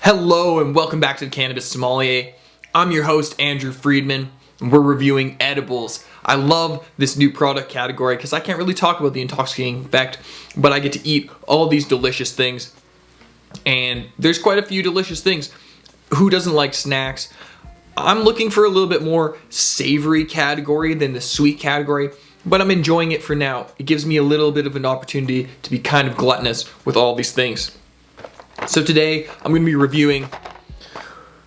Hello and welcome back to the Cannabis Sommelier. I'm your host, Andrew Freedman, and we're reviewing edibles. I love this new product category because I can't really talk about the intoxicating effect, but I get to eat all these delicious things. And there's quite a few delicious things. Who doesn't like snacks? I'm looking for a little bit more savory category than the sweet category, but I'm enjoying it for now. It gives me a little bit of an opportunity to be kind of gluttonous with all these things. So today, I'm going to be reviewing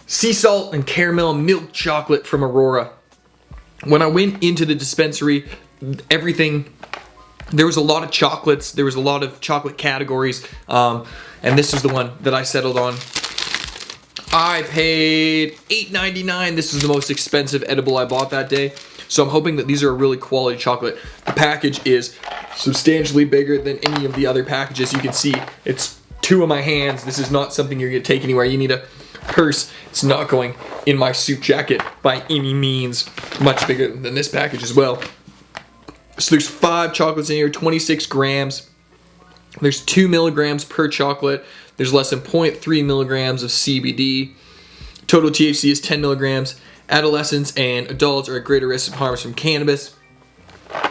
sea salt and caramel milk chocolate from Aurora. When I went into the dispensary, there was a lot of chocolates, there was a lot of chocolate categories, and this is the one that I settled on. I paid $8.99. This is the most expensive edible I bought that day. So I'm hoping that these are a really quality chocolate. The package is substantially bigger than any of the other packages. You can see it's two of my hands. This is not something you're gonna take anywhere. You need a purse. It's not going in my suit jacket by any means. Much bigger than this package as well. So there's 5 chocolates in here, 26 grams. There's 2 milligrams per chocolate. There's less than 0.3 milligrams of CBD. Total THC is 10 milligrams. Adolescents and adults are at greater risk of harms from cannabis.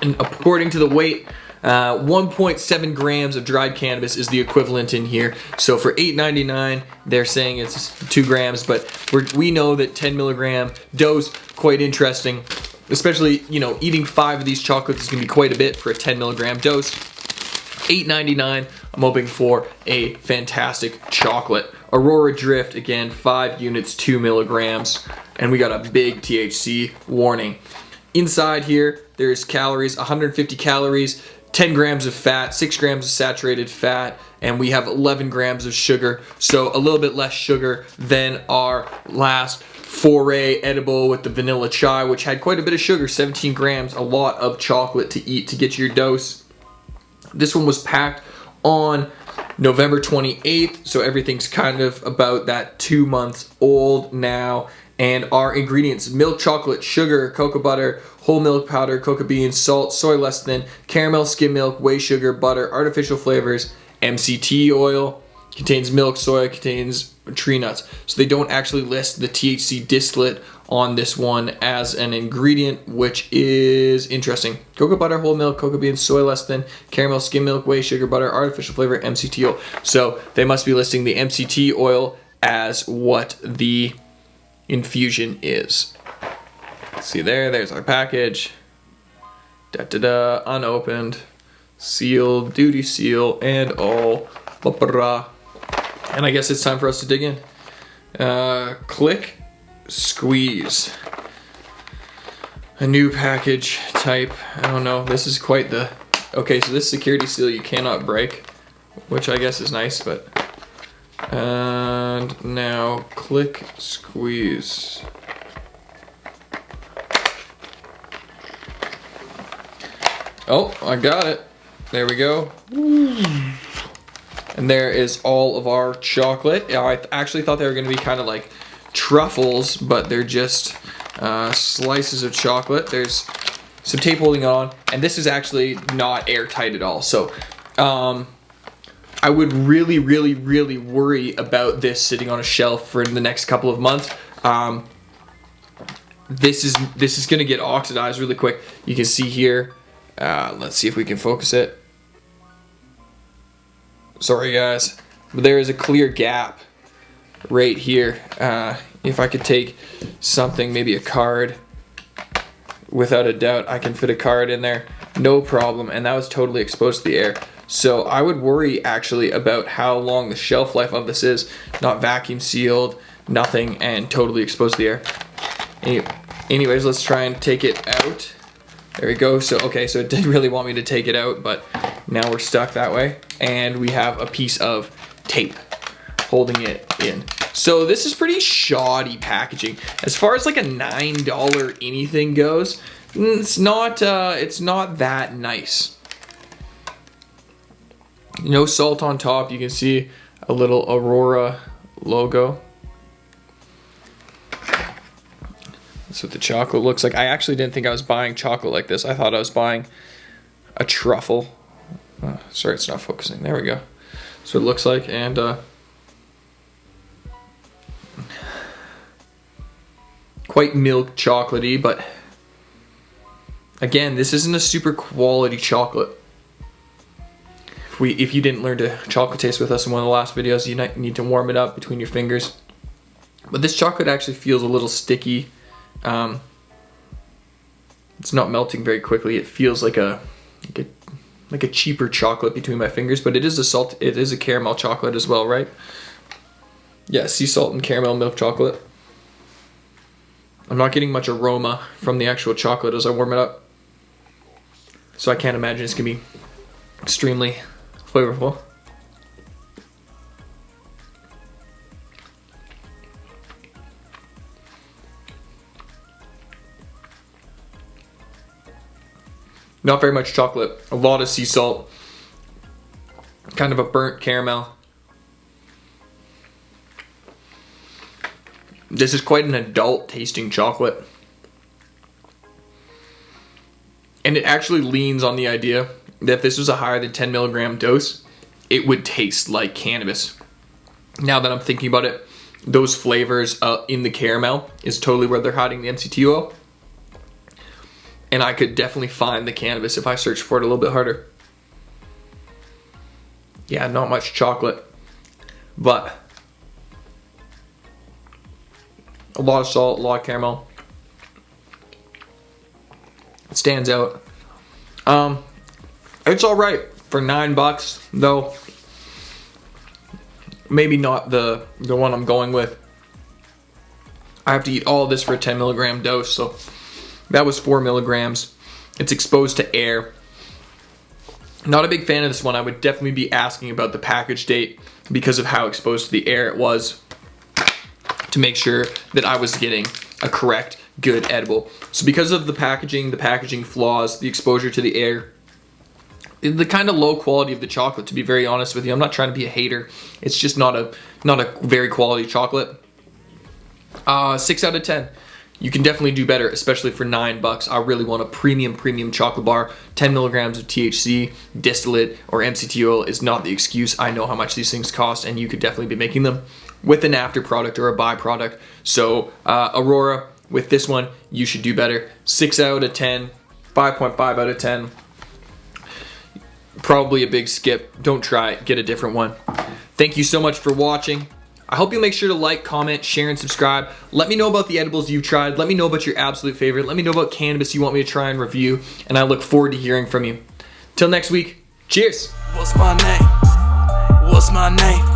And according to the weight, 1.7 grams of dried cannabis is the equivalent in here. So for $8.99, they're saying it's 2 grams, but we know that 10 milligram dose, quite interesting. Especially, you know, eating 5 of these chocolates is gonna be quite a bit for a 10 milligram dose. $8.99, I'm hoping for a fantastic chocolate. Aurora Drift, again, 5 units, 2 milligrams, and we got a big THC warning. Inside here, there's calories, 150 calories, 10 grams of fat, 6 grams of saturated fat, and we have 11 grams of sugar, so a little bit less sugar than our last foray edible with the vanilla chai, which had quite a bit of sugar, 17 grams, a lot of chocolate to eat to get your dose. This one was packed on November 28th, so everything's kind of about that 2 months old now. And our ingredients: milk chocolate, sugar, cocoa butter, whole milk powder, cocoa beans, salt, soy less than, caramel, skim milk, whey sugar, butter, artificial flavors, MCT oil, contains milk, soy, contains tree nuts. So they don't actually list the THC distillate on this one as an ingredient, which is interesting. Cocoa butter, whole milk, cocoa beans, soy less than, caramel, skim milk, whey sugar, butter, artificial flavor, MCT oil. So they must be listing the MCT oil as what the infusion is. See there's our package. Da-da-da, unopened, sealed, duty seal, and all. And I guess it's time for us to dig in. Click, squeeze. A new package type. I don't know. This is quite the... Okay, so this security seal you cannot break, which I guess is nice, but... And now click, squeeze. Oh, I got it. There we go. And there is all of our chocolate. Yeah, I actually thought they were going to be kind of like truffles, but they're just slices of chocolate. There's some tape holding on, and this is actually not airtight at all. So, I would really worry about this sitting on a shelf for the next couple of months. This is gonna get oxidized really quick. You can see here. Let's see if we can focus it. Sorry guys, but there is a clear gap right here. If I could take something, maybe a card, without a doubt, I can fit a card in there, no problem. And that was totally exposed to the air. So I would worry actually about how long the shelf life of this is. Not vacuum sealed, nothing, and totally exposed to the air. Anyways, let's try and take it out. There we go. So, okay, so it didn't really want me to take it out, but now we're stuck that way. And we have a piece of tape holding it in. So this is pretty shoddy packaging. As far as like a $9 anything goes, it's not that nice. No salt on top. You can see a little Aurora logo. That's what the chocolate looks like. I actually didn't think I was buying chocolate like this. I thought I was buying a truffle. Oh, sorry, it's not focusing. There we go. That's what it looks like. And quite milk chocolatey, but again, this isn't a super quality chocolate. If you didn't learn to chocolate taste with us in one of the last videos, you need to warm it up between your fingers. But this chocolate actually feels a little sticky. It's not melting very quickly. It feels like a cheaper chocolate between my fingers, but it is a caramel chocolate as well, right? Yeah, sea salt and caramel milk chocolate. I'm not getting much aroma from the actual chocolate as I warm it up, so I can't imagine it's gonna be extremely flavorful. Not very much chocolate, a lot of sea salt, kind of a burnt caramel. This is quite an adult tasting chocolate. And it actually leans on the idea that if this was a higher than 10 milligram dose, it would taste like cannabis. Now that I'm thinking about it, those flavors in the caramel is totally where they're hiding the MCT oil. And I could definitely find the cannabis if I search for it a little bit harder. Yeah, not much chocolate, but a lot of salt, a lot of caramel. It stands out. It's all right for $9 though. Maybe not the one I'm going with. I have to eat all of this for a 10 milligram dose, so that was 4 milligrams. It's exposed to air. Not a big fan of this one. I would definitely be asking about the package date because of how exposed to the air it was, to make sure that I was getting a correct, good edible. So because of the packaging flaws, the exposure to the air, the kind of low quality of the chocolate, to be very honest with you, I'm not trying to be a hater. It's just not a very quality chocolate. 6 out of 10. You can definitely do better, especially for $9. I really want a premium chocolate bar. 10 milligrams of THC, distillate, or MCT oil is not the excuse. I know how much these things cost, and you could definitely be making them with an after product or a byproduct. So Aurora, with this one, you should do better. 6 out of 10, 5.5 out of 10. Probably a big skip. Don't try it. Get a different one. Thank you so much for watching. I hope you'll make sure to like, comment, share, and subscribe. Let me know about the edibles you've tried. Let me know about your absolute favorite. Let me know about cannabis you want me to try and review. And I look forward to hearing from you. Till next week, cheers. What's my name? What's my name?